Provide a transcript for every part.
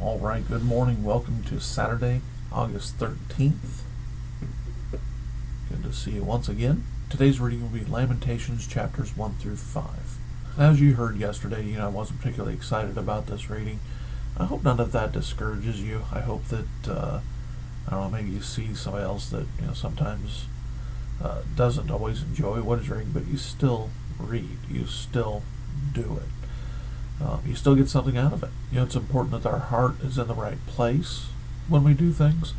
All right, good morning. Welcome to Saturday, August 13th. Good to see you once again. Today's reading will be Lamentations chapters 1 through 5. As you heard yesterday, I wasn't particularly excited about this reading. I hope none of that discourages you. I hope that, maybe you see somebody else that, sometimes doesn't always enjoy what is reading, but you still read. You still do it. You still get something out of it. It's important that our heart is in the right place when we do things,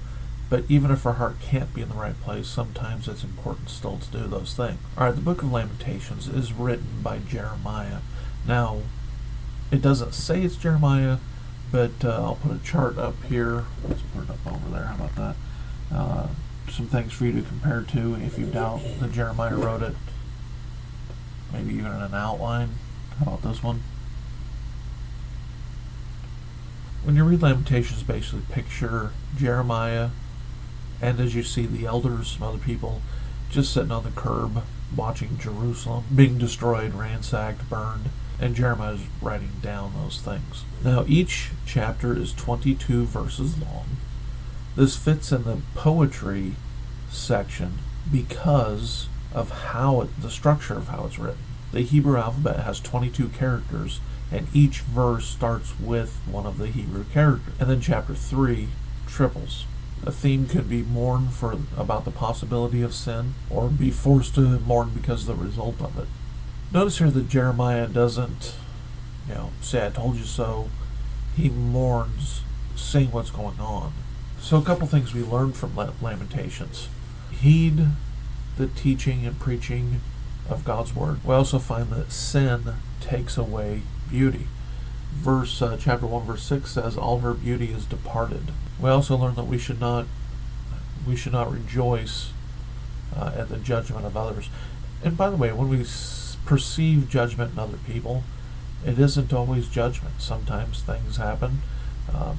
but even if our heart can't be in the right place, sometimes it's important still to do those things. Alright, the book of Lamentations is written by Jeremiah. Now, it doesn't say it's Jeremiah, but I'll put a chart up here. Let's put it up over there. How about that? Some things for you to compare to if you doubt that Jeremiah wrote it. Maybe even in an outline. How about this one? When you read Lamentations, basically picture Jeremiah, and as you see the elders, some other people, just sitting on the curb, watching Jerusalem being destroyed, ransacked, burned, and Jeremiah is writing down those things. Now, each chapter is 22 verses long. This fits in the poetry section because of the structure of how it's written. The Hebrew alphabet has 22 characters, and each verse starts with one of the Hebrew characters. And then chapter 3 triples. A theme could be mourn about the possibility of sin, or be forced to mourn because of the result of it. Notice here that Jeremiah doesn't, say I told you so. He mourns seeing what's going on. So a couple things we learned from Lamentations. Heed the teaching and preaching of God's Word. We also find that sin takes away beauty. Chapter 1, verse 6 says, all her beauty is departed. We also learn that we should not rejoice at the judgment of others. And by the way, when we perceive judgment in other people, it isn't always judgment. Sometimes things happen,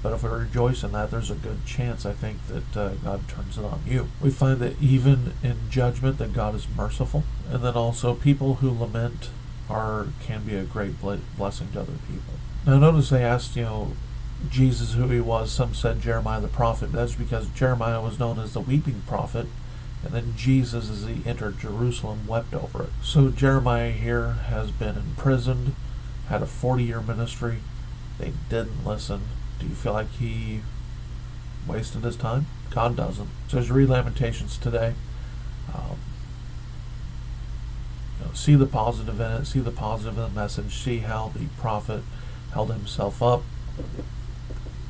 but if we rejoice in that, there's a good chance, I think, that God turns it on you. We find that even in judgment, that God is merciful, and then also people who lament can be a great blessing to other people. Now notice they asked, Jesus who he was. Some said Jeremiah the prophet. That's because Jeremiah was known as the weeping prophet, and then Jesus, as he entered Jerusalem, wept over it. So Jeremiah here has been imprisoned, had a 40-year ministry. They didn't listen. Do you feel like he wasted his time? God doesn't. So as you read Lamentations today, see the positive in it, see the positive in the message, see how the prophet held himself up,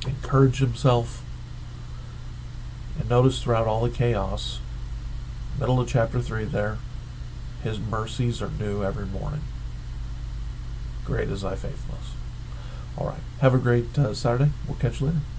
encouraged himself, and notice throughout all the chaos, middle of chapter 3 there, his mercies are new every morning. Great is thy faithfulness. All right, have a great Saturday. We'll catch you later.